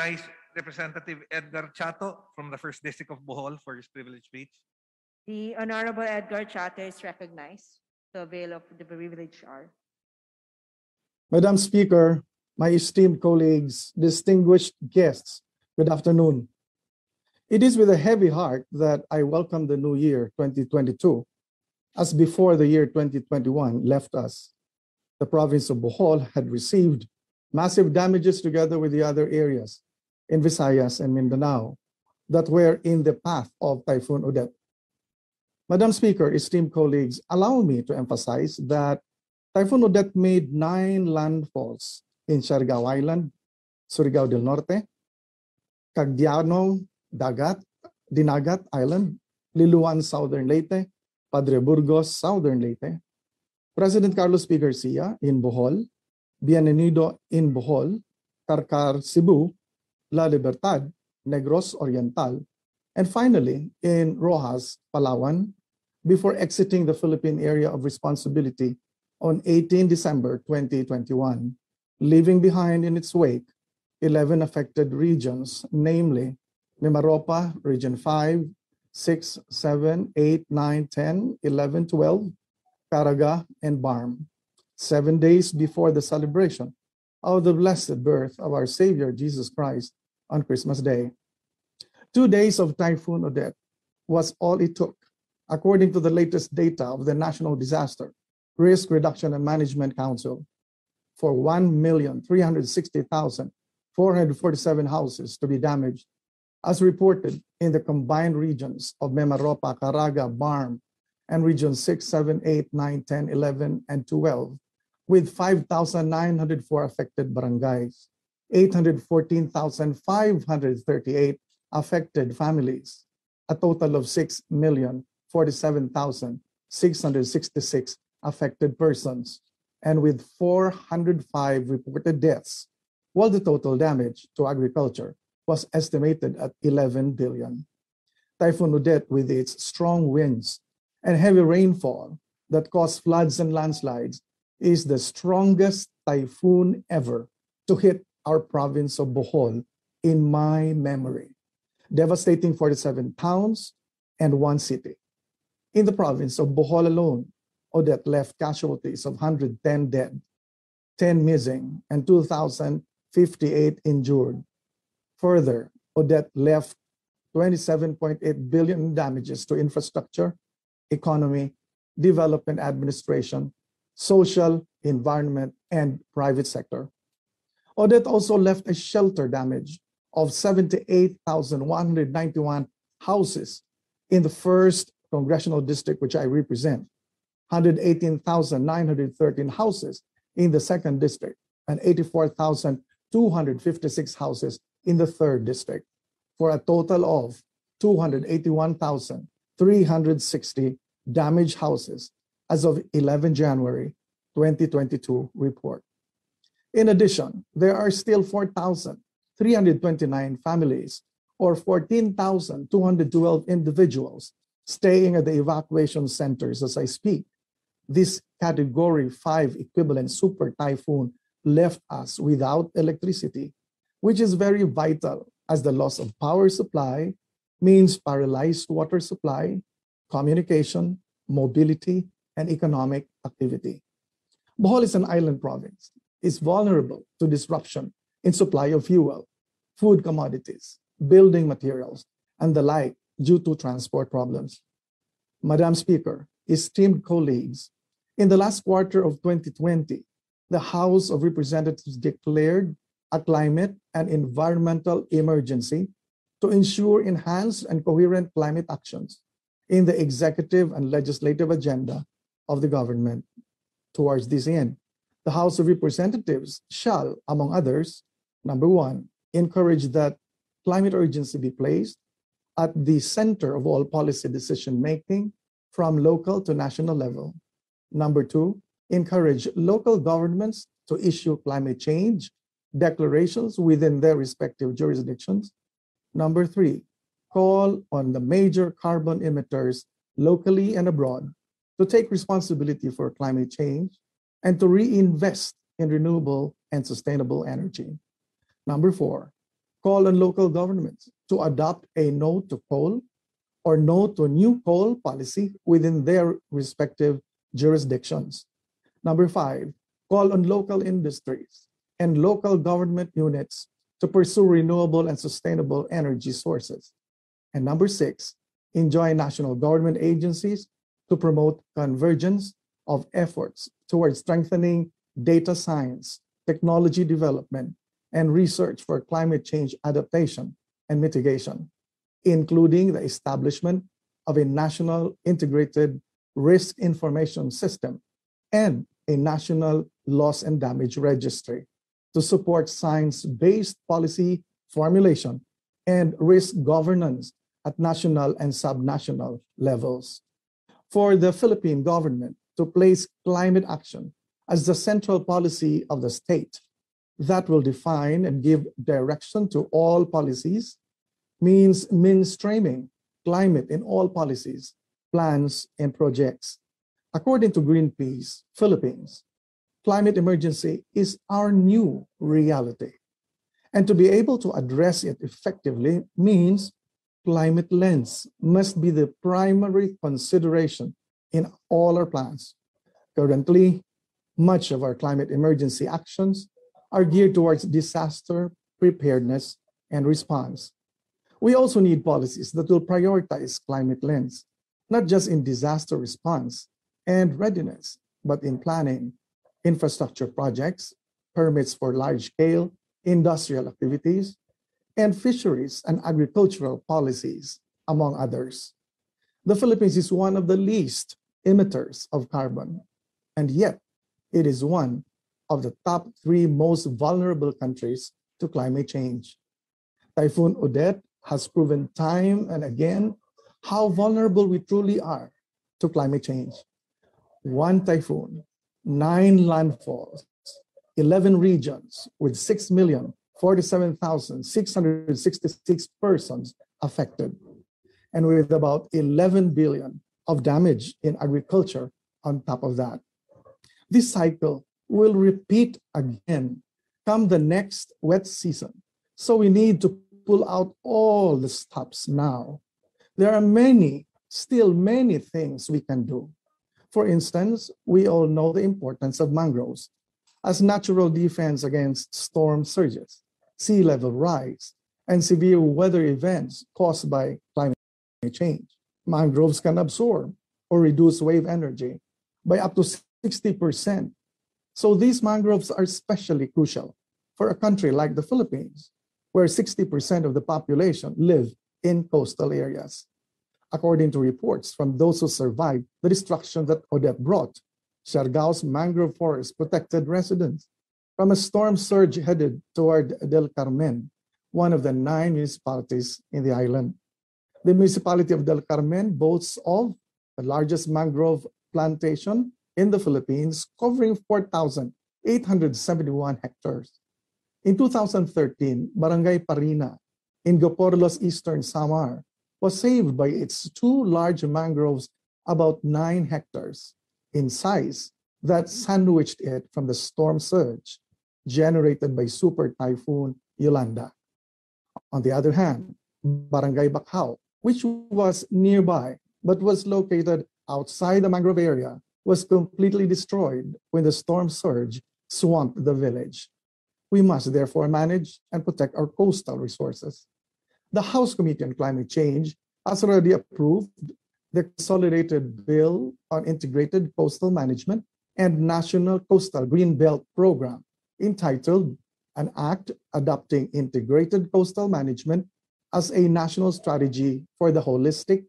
Vice Representative Edgar Chato from the First District of Bohol for his privilege speech. The Honorable Edgar Chato is recognized to avail of the privilege hour. Madam Speaker, my esteemed colleagues, distinguished guests, good afternoon. It is with a heavy heart that I welcome the new year 2022, as before the year 2021 left us, the province of Bohol had received massive damages together with the other areas in Visayas and Mindanao that were in the path of Typhoon Odette. Madam Speaker, esteemed colleagues, allow me to emphasize that Typhoon Odette made 9 landfalls in Siargao Island, Surigao del Norte, Cagdiano, Dinagat Island, Liloan, Southern Leyte, Padre Burgos, Southern Leyte, President Carlos P. Garcia in Bohol, Bienvenido in Bohol, Carcar, Cebu, La Libertad, Negros Oriental, and finally in Rojas, Palawan, before exiting the Philippine area of responsibility on 18 December 2021, leaving behind in its wake 11 affected regions, namely Mimaropa, Region 5, 6, 7, 8, 9, 10, 11, 12, Caraga, and Barm, 7 days before the celebration of the blessed birth of our Savior Jesus Christ on Christmas Day. 2 days of Typhoon Odette was all it took, according to the latest data of the National Disaster Risk Reduction and Management Council, for 1,360,447 houses to be damaged, as reported in the combined regions of Mimaropa, Caraga, Barm, and regions 6, 7, 8, 9, 10, 11, and 12, with 5,904 affected barangays, 814,538 affected families, a total of 6,047,666 affected persons, and with 405 reported deaths, while the total damage to agriculture was estimated at 11 billion. Typhoon Odette, with its strong winds and heavy rainfall that caused floods and landslides, is the strongest typhoon ever to hit our province of Bohol in my memory, devastating 47 towns and 1 city. In the province of Bohol alone, Odette left casualties of 110 dead, 10 missing, and 2,058 injured. Further, Odette left 27.8 billion in damages to infrastructure, economy, development administration, social, environment, and private sector. Odette also left a shelter damage of 78,191 houses in the 1st Congressional District, which I represent, 118,913 houses in the 2nd District, and 84,256 houses in the 3rd District, for a total of 281,360 damaged houses as of 11 January 2022 report. In addition, there are still 4,329 families or 14,212 individuals staying at the evacuation centers as I speak. This Category 5 equivalent super typhoon left us without electricity, which is very vital as the loss of power supply means paralyzed water supply, communication, mobility, and economic activity. Bohol is an island province. It's vulnerable to disruption in supply of fuel, food commodities, building materials, and the like due to transport problems. Madam Speaker, esteemed colleagues, in the last quarter of 2020, the House of Representatives declared a climate and environmental emergency to ensure enhanced and coherent climate actions in the executive and legislative agenda of the government. Towards this end, the House of Representatives shall, among others, number 1, encourage that climate urgency be placed at the center of all policy decision-making from local to national level. Number 2, encourage local governments to issue climate change declarations within their respective jurisdictions. Number 3, call on the major carbon emitters locally and abroad to take responsibility for climate change and to reinvest in renewable and sustainable energy. Number 4, call on local governments to adopt a no to coal or no to new coal policy within their respective jurisdictions. Number 5, call on local industries and local government units to pursue renewable and sustainable energy sources. And number 6, enjoin national government agencies to promote convergence of efforts towards strengthening data science, technology development, and research for climate change adaptation and mitigation, including the establishment of a national integrated risk information system and a national loss and damage registry to support science-based policy formulation and risk governance at national and subnational levels. For the Philippine government to place climate action as the central policy of the state that will define and give direction to all policies means mainstreaming climate in all policies, plans, and projects. According to Greenpeace Philippines, climate emergency is our new reality. And to be able to address it effectively means climate lens must be the primary consideration in all our plans. Currently, much of our climate emergency actions are geared towards disaster preparedness and response. We also need policies that will prioritize climate lens, not just in disaster response and readiness, but in planning, infrastructure projects, permits for large-scale industrial activities, and fisheries and agricultural policies, among others. The Philippines is one of the least emitters of carbon, and yet it is one of the top 3 most vulnerable countries to climate change. Typhoon Odette has proven time and again how vulnerable we truly are to climate change. 1 typhoon, 9 landfalls, 11 regions with 6,047,666 persons affected, and with about 11 billion of damage in agriculture on top of that. This cycle will repeat again come the next wet season. So we need to pull out all the stops now. There are still many things we can do. For instance, we all know the importance of mangroves as natural defense against storm surges, sea level rise, and severe weather events caused by climate change. Mangroves can absorb or reduce wave energy by up to 60%. So these mangroves are especially crucial for a country like the Philippines, where 60% of the population live in coastal areas. According to reports from those who survived the destruction that Odette brought, Siargao's mangrove forest protected residents from a storm surge headed toward Del Carmen, one of the 9 municipalities in the island. The municipality of Del Carmen boasts of the largest mangrove plantation in the Philippines, covering 4,871 hectares. In 2013, Barangay Parina in Goporlos, Eastern Samar, was saved by its 2 large mangroves about 9 hectares in size that sandwiched it from the storm surge generated by Super Typhoon Yolanda. On the other hand, Barangay Bacau, which was nearby but was located outside the mangrove area, was completely destroyed when the storm surge swamped the village. We must therefore manage and protect our coastal resources. The House Committee on Climate Change has already approved the Consolidated Bill on Integrated Coastal Management and National Coastal Green Belt Program, entitled An Act Adopting Integrated Coastal Management as a National Strategy for the Holistic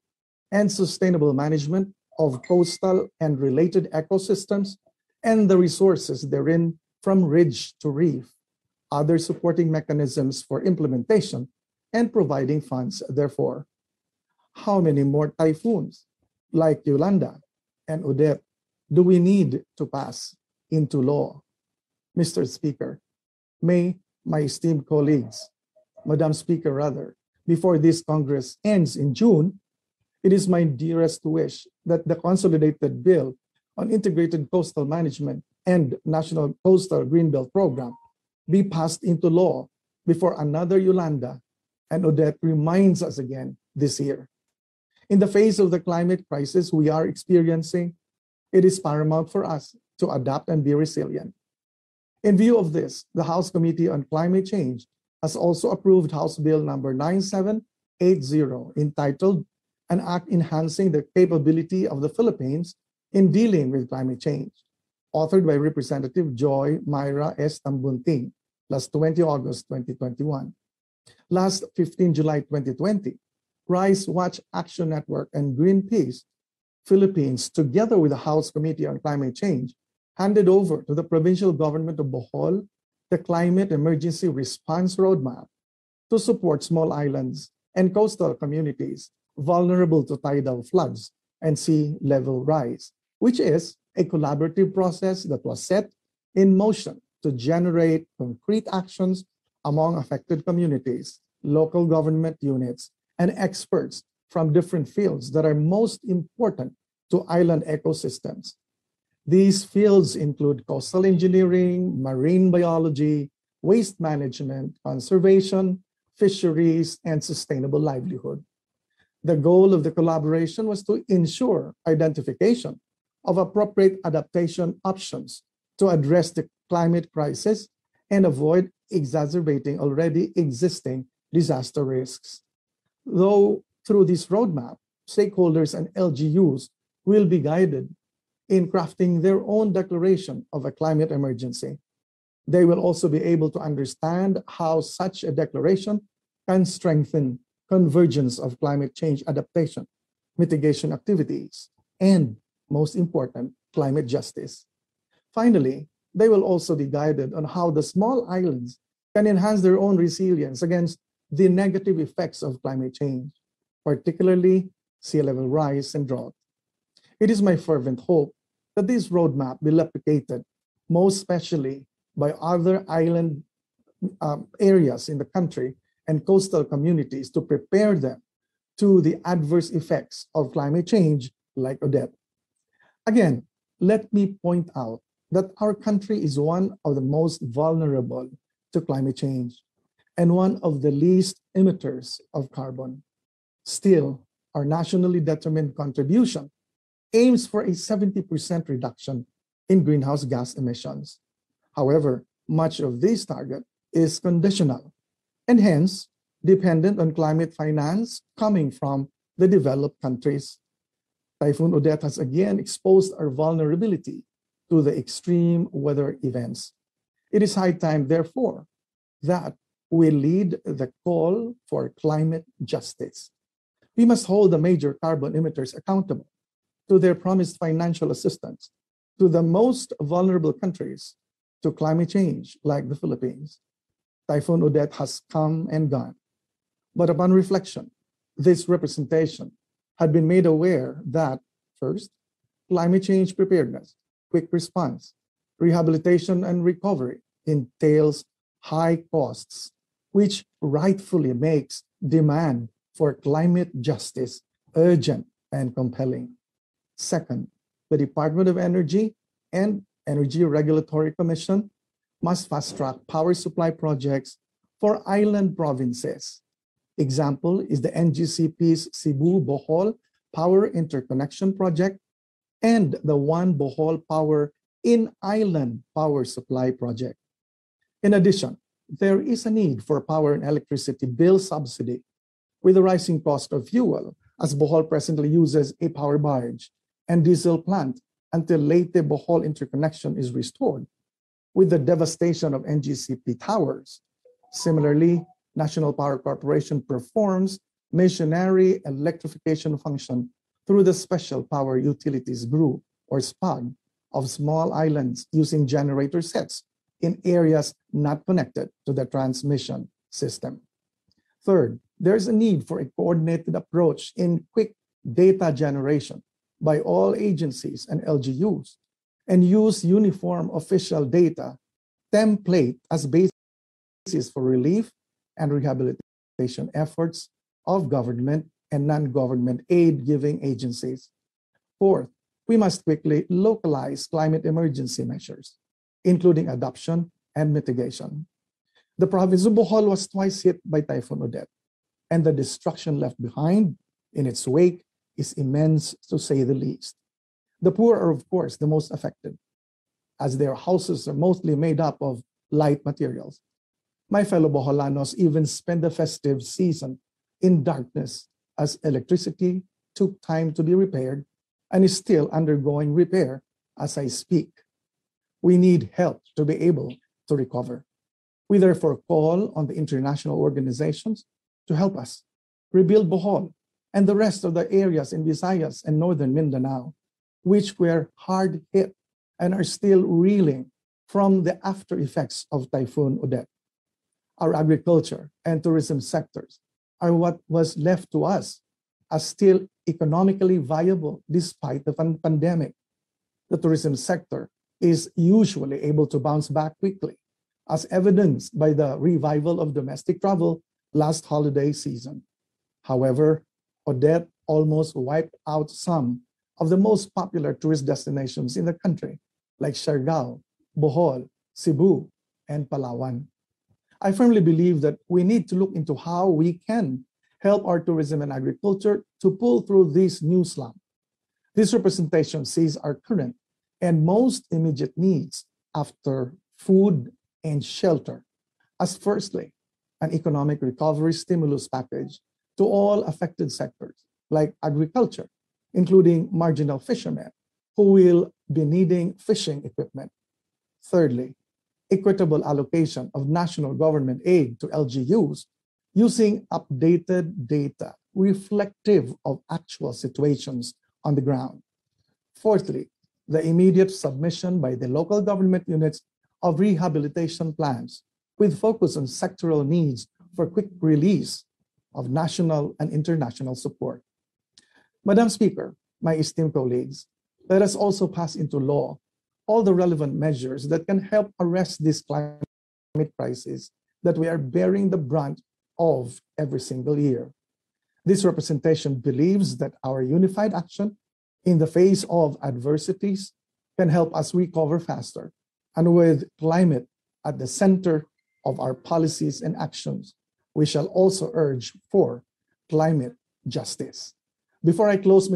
and Sustainable Management of Coastal and Related Ecosystems and the Resources therein from ridge to reef, other supporting mechanisms for implementation, and providing funds therefore. How many more typhoons like Yolanda and Odette do we need to pass into law? Mr. Speaker, my esteemed colleagues, Madam Speaker rather, before this Congress ends in June, it is my dearest wish that the Consolidated Bill on Integrated Coastal Management and National Coastal Greenbelt Program be passed into law before another Yolanda and Odette reminds us again this year. In the face of the climate crisis we are experiencing, it is paramount for us to adapt and be resilient. In view of this, the House Committee on Climate Change has also approved House Bill number 9780, entitled An Act Enhancing the Capability of the Philippines in Dealing with Climate Change, authored by Representative Joy Myra S. Tambunting, last 20 August 2021. Last 15 July 2020, Rice Watch Action Network and Greenpeace Philippines, together with the House Committee on Climate Change, handed over to the provincial government of Bohol the Climate Emergency Response Roadmap to support small islands and coastal communities vulnerable to tidal floods and sea level rise, which is a collaborative process that was set in motion to generate concrete actions among affected communities, local government units, and experts from different fields that are most important to island ecosystems. These fields include coastal engineering, marine biology, waste management, conservation, fisheries, and sustainable livelihood. The goal of the collaboration was to ensure identification of appropriate adaptation options to address the climate crisis and avoid exacerbating already existing disaster risks. Though through this roadmap, stakeholders and LGUs will be guided in crafting their own declaration of a climate emergency. They will also be able to understand how such a declaration can strengthen convergence of climate change adaptation, mitigation activities, and, most important, climate justice. Finally, they will also be guided on how the small islands can enhance their own resilience against the negative effects of climate change, particularly sea level rise and drought. It is my fervent hope that this roadmap be replicated, most especially by other island areas in the country and coastal communities, to prepare them to the adverse effects of climate change like Odette. Again, let me point out that our country is one of the most vulnerable to climate change and one of the least emitters of carbon. Still, our nationally determined contribution aims for a 70% reduction in greenhouse gas emissions. However, much of this target is conditional and hence dependent on climate finance coming from the developed countries. Typhoon Odette has again exposed our vulnerability to the extreme weather events. It is high time, therefore, that we lead the call for climate justice. We must hold the major carbon emitters accountable to their promised financial assistance to the most vulnerable countries to climate change, like the Philippines. Typhoon Odette has come and gone. But upon reflection, this representation had been made aware that, first, climate change preparedness, quick response, rehabilitation, and recovery entails high costs, which rightfully makes demand for climate justice urgent and compelling. Second, the Department of Energy and Energy Regulatory Commission must fast-track power supply projects for island provinces. Example is the NGCP's Cebu-Bohol Power Interconnection Project and the One Bohol Power in-island power supply project. In addition, there is a need for power and electricity bill subsidy with the rising cost of fuel, as Bohol presently uses a power barge and diesel plant until Leyte Bohol interconnection is restored, with the devastation of NGCP towers. Similarly, National Power Corporation performs missionary electrification function through the Special Power Utilities Group, or SPUG, of small islands using generator sets in areas not connected to the transmission system. Third, there is a need for a coordinated approach in quick data generation by all agencies and LGUs, and use uniform official data template as basis for relief and rehabilitation efforts of government and non-government aid-giving agencies. Fourth, we must quickly localize climate emergency measures, including adoption and mitigation. The province of Bohol was twice hit by Typhoon Odette, and the destruction left behind in its wake is immense, to say the least. The poor are, of course, the most affected, as their houses are mostly made up of light materials. My fellow Boholanos even spent the festive season in darkness, as electricity took time to be repaired and is still undergoing repair as I speak. We need help to be able to recover. We therefore call on the international organizations to help us rebuild Bohol and the rest of the areas in Visayas and northern Mindanao, which were hard hit and are still reeling from the after effects of Typhoon Odette. Our agriculture and tourism sectors are what was left to us as still economically viable despite the pandemic. The tourism sector is usually able to bounce back quickly, as evidenced by the revival of domestic travel last holiday season. However, Odette almost wiped out some of the most popular tourist destinations in the country, like Siargao, Bohol, Cebu, and Palawan. I firmly believe that we need to look into how we can help our tourism and agriculture to pull through this new slump. This representation sees our current and most immediate needs after food and shelter as firstly, an economic recovery stimulus package to all affected sectors like agriculture, including marginal fishermen who will be needing fishing equipment. Thirdly, equitable allocation of national government aid to LGUs using updated data reflective of actual situations on the ground. Fourthly, the immediate submission by the local government units of rehabilitation plans with focus on sectoral needs for quick release of national and international support. Madam Speaker, my esteemed colleagues, let us also pass into law all the relevant measures that can help arrest this climate crisis that we are bearing the brunt of every single year. This representation believes that our unified action in the face of adversities can help us recover faster, and with climate at the center of our policies and actions, we shall also urge for climate justice. Before I close,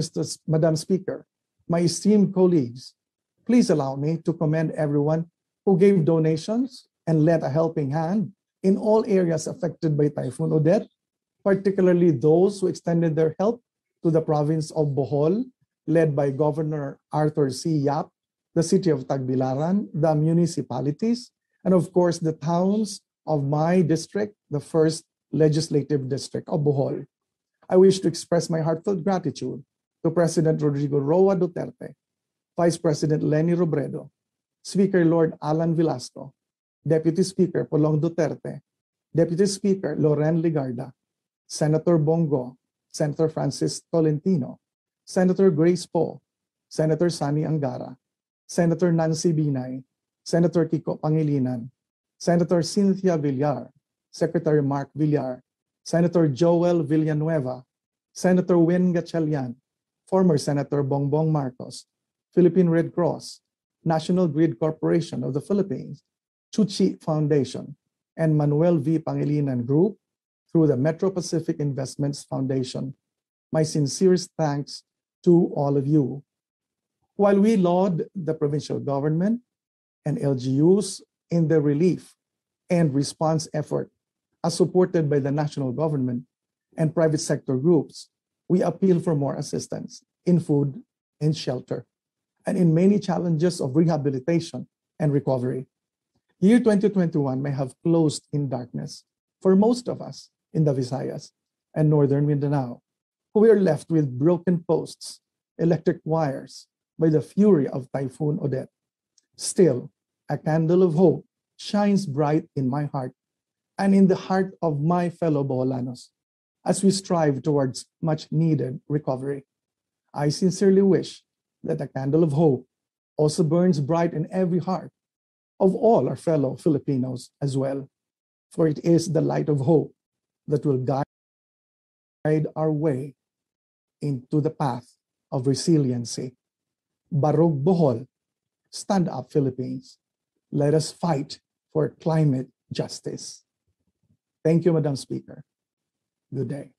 Madam Speaker, my esteemed colleagues, please allow me to commend everyone who gave donations and lent a helping hand in all areas affected by Typhoon Odette, particularly those who extended their help to the province of Bohol, led by Governor Arthur C. Yap, the city of Tagbilaran, the municipalities, and of course the towns of my district, the first legislative district of Bohol. I wish to express my heartfelt gratitude to President Rodrigo Roa Duterte, Vice President Leni Robredo, Speaker Lord Alan Velasco, Deputy Speaker Polong Duterte, Deputy Speaker Loren Ligarda, Senator Bongo, Senator Francis Tolentino, Senator Grace Poe, Senator Sani Angara, Senator Nancy Binay, Senator Kiko Pangilinan, Senator Cynthia Villar, Secretary Mark Villar, Senator Joel Villanueva, Senator Win Gatchalian, former Senator Bongbong Marcos, Philippine Red Cross, National Grid Corporation of the Philippines, Chuchi Foundation, and Manuel V. Pangilinan Group through the Metro Pacific Investments Foundation. My sincerest thanks to all of you. While we laud the provincial government and LGUs in their relief and response effort as supported by the national government and private sector groups, we appeal for more assistance in food and shelter, and in many challenges of rehabilitation and recovery. Year 2021 may have closed in darkness for most of us in the Visayas and northern Mindanao, who were left with broken posts, electric wires by the fury of Typhoon Odette. Still, a candle of hope shines bright in my heart and in the heart of my fellow Boholanos as we strive towards much needed recovery. I sincerely wish that a candle of hope also burns bright in every heart of all our fellow Filipinos as well, for it is the light of hope that will guide our way into the path of resiliency. Barog Bohol, stand up Philippines. Let us fight for climate justice. Thank you, Madam Speaker. Good day.